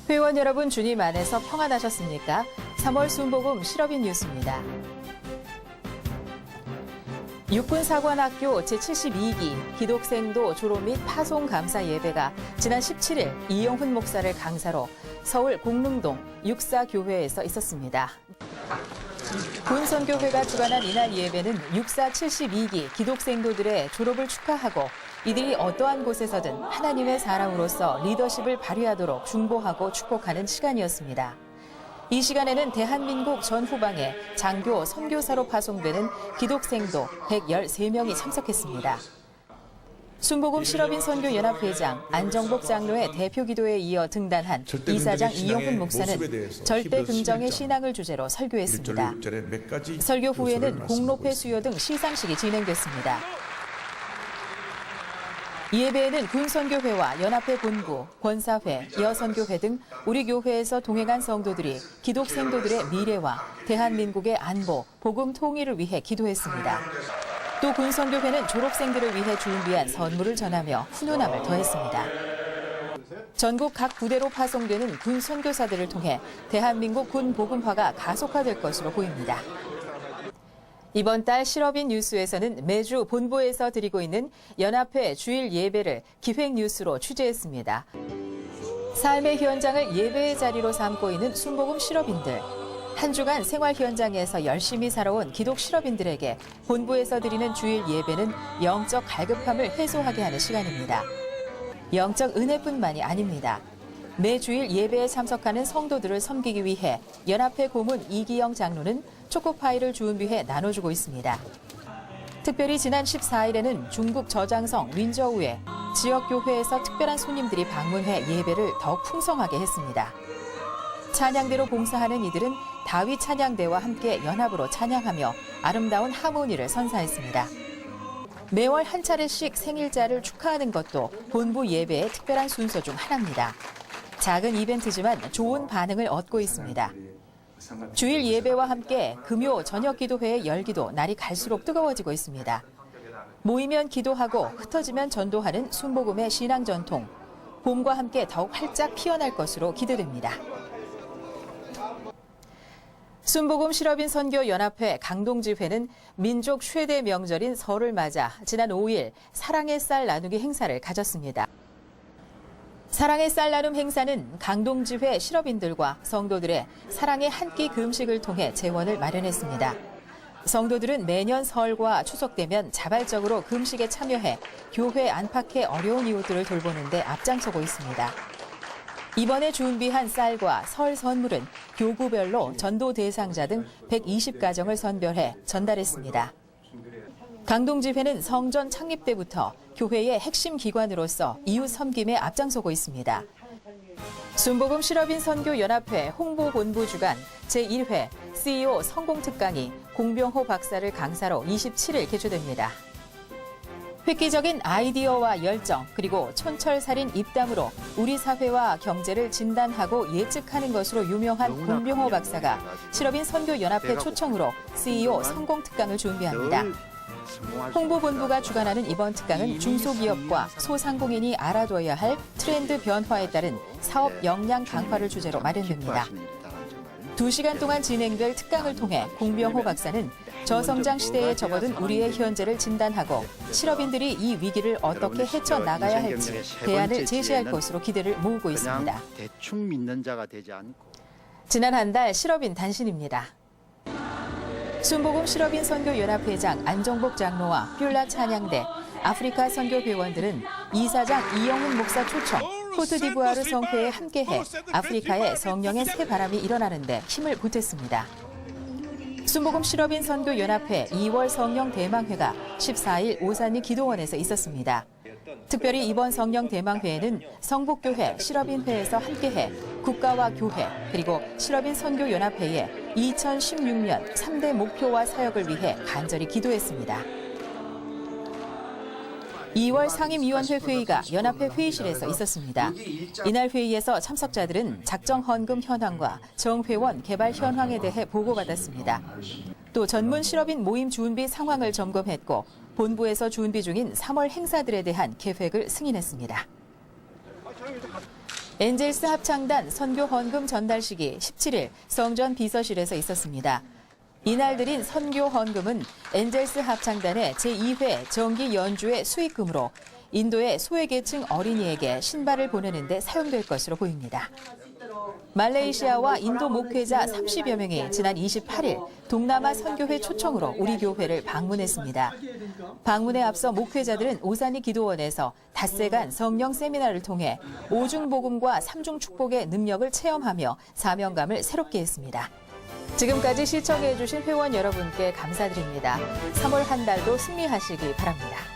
회원 여러분 주님 안에서 평안하셨습니까? 3월 순복음 실업인 뉴스입니다. 육군사관학교 제72기 기독생도 졸업 및 파송 감사 예배가 지난 17일 이영훈 목사를 강사로 서울 공릉동 육사교회에서 있었습니다. 군선교회가 주관한 이날 예배는 육사 72기 기독생도들의 졸업을 축하하고 이들이 어떠한 곳에서든 하나님의 사람으로서 리더십을 발휘하도록 중보하고 축복하는 시간이었습니다. 이 시간에는 대한민국 전후방에 장교, 선교사로 파송되는 기독생도 113명이 참석했습니다. 순복음 실업인 선교연합회장 안정복 장로의 대표 기도에 이어 등단한 이사장 이영훈 목사는 절대 긍정의 신앙을 주제로 설교했습니다. 설교 후에는 공로패 수여 등 시상식이 진행됐습니다. 예배에는 군선교회와 연합회 본부, 권사회, 여선교회 등 우리 교회에서 동행한 성도들이 기독생도들의 미래와 대한민국의 안보, 복음 통일을 위해 기도했습니다. 또 군선교회는 졸업생들을 위해 준비한 선물을 전하며 훈훈함을 더했습니다. 전국 각 부대로 파송되는 군 선교사들을 통해 대한민국 군 복음화가 가속화될 것으로 보입니다. 이번 달 실업인 뉴스에서는 매주 본부에서 드리고 있는 연합회 주일 예배를 기획 뉴스로 취재했습니다. 삶의 현장을 예배의 자리로 삼고 있는 순복음 실업인들. 한 주간 생활 현장에서 열심히 살아온 기독 실업인들에게 본부에서 드리는 주일 예배는 영적 갈급함을 해소하게 하는 시간입니다. 영적 은혜뿐만이 아닙니다. 매주일 예배에 참석하는 성도들을 섬기기 위해 연합회 고문 이기영 장로는 초코파이를 준비해 나눠주고 있습니다. 특별히 지난 14일에는 중국 저장성 윈저우에 지역교회에서 특별한 손님들이 방문해 예배를 더욱 풍성하게 했습니다. 찬양대로 봉사하는 이들은 다윗 찬양대와 함께 연합으로 찬양하며 아름다운 하모니를 선사했습니다. 매월 한 차례씩 생일자를 축하하는 것도 본부 예배의 특별한 순서 중 하나입니다. 작은 이벤트지만 좋은 반응을 얻고 있습니다. 주일 예배와 함께 금요 저녁 기도회의 열기도 날이 갈수록 뜨거워지고 있습니다. 모이면 기도하고 흩어지면 전도하는 순복음의 신앙 전통. 봄과 함께 더욱 활짝 피어날 것으로 기대됩니다. 순복음 실업인 선교연합회 강동지회는 민족 최대 명절인 설을 맞아 지난 5일 사랑의 쌀 나누기 행사를 가졌습니다. 사랑의 쌀 나눔 행사는 강동지회 실업인들과 성도들의 사랑의 한 끼 금식을 통해 재원을 마련했습니다. 성도들은 매년 설과 추석 되면 자발적으로 금식에 참여해 교회 안팎의 어려운 이웃들을 돌보는 데 앞장서고 있습니다. 이번에 준비한 쌀과 설 선물은 교구별로 전도 대상자 등 120가정을 선별해 전달했습니다. 강동지회는 성전 창립 때부터 교회의 핵심 기관으로서 이웃 섬김에 앞장서고 있습니다. 순복음 실업인 선교연합회 홍보본부 주간 제1회 CEO 성공특강이 공병호 박사를 강사로 27일 개최됩니다. 획기적인 아이디어와 열정 그리고 촌철살인 입담으로 우리 사회와 경제를 진단하고 예측하는 것으로 유명한 공병호 박사가 실업인 선교연합회 초청으로 CEO 성공특강을 준비합니다. 홍보본부가 주관하는 이번 특강은 중소기업과 소상공인이 알아둬야 할 트렌드 변화에 따른 사업 역량 강화를 주제로 마련됩니다. 2시간 동안 진행될 특강을 통해 공병호 박사는 저성장 시대에 접어든 우리의 현재를 진단하고 실업인들이 이 위기를 어떻게 헤쳐나가야 할지 대안을 제시할 것으로 기대를 모으고 있습니다. 대충 믿는 자가 되지 않고. 지난 한 달 실업인 단신입니다. 순복음 실업인 선교연합회장 안정복 장로와 뷸라 찬양대, 아프리카 선교회원들은 이사장 이영훈 목사 초청, 코트디부아르 성회에 함께해 아프리카에 성령의 새 바람이 일어나는데 힘을 보탰습니다. 순복음 실업인 선교연합회 2월 성령 대망회가 14일 오산리 기도원에서 있었습니다. 특별히 이번 성령 대망회에는 성북교회 실업인회에서 함께해 국가와 교회 그리고 실업인 선교연합회의 2016년 3대 목표와 사역을 위해 간절히 기도했습니다. 2월 상임위원회 회의가 연합회 회의실에서 있었습니다. 이날 회의에서 참석자들은 작정 헌금 현황과 정회원 개발 현황에 대해 보고받았습니다. 또 전문 실업인 모임 준비 상황을 점검했고 본부에서 준비 중인 3월 행사들에 대한 계획을 승인했습니다. 엔젤스 합창단 선교 헌금 전달식이 17일 성전 비서실에서 있었습니다. 이날 드린 선교 헌금은 엔젤스 합창단의 제2회 정기 연주회 수익금으로 인도의 소외계층 어린이에게 신발을 보내는 데 사용될 것으로 보입니다. 말레이시아와 인도 목회자 30여 명이 지난 28일 동남아 선교회 초청으로 우리 교회를 방문했습니다. 방문에 앞서 목회자들은 오사니 기도원에서 닷새간 성령 세미나를 통해 오중복음과 삼중축복의 능력을 체험하며 사명감을 새롭게 했습니다. 지금까지 시청해주신 회원 여러분께 감사드립니다. 3월 한 달도 승리하시기 바랍니다.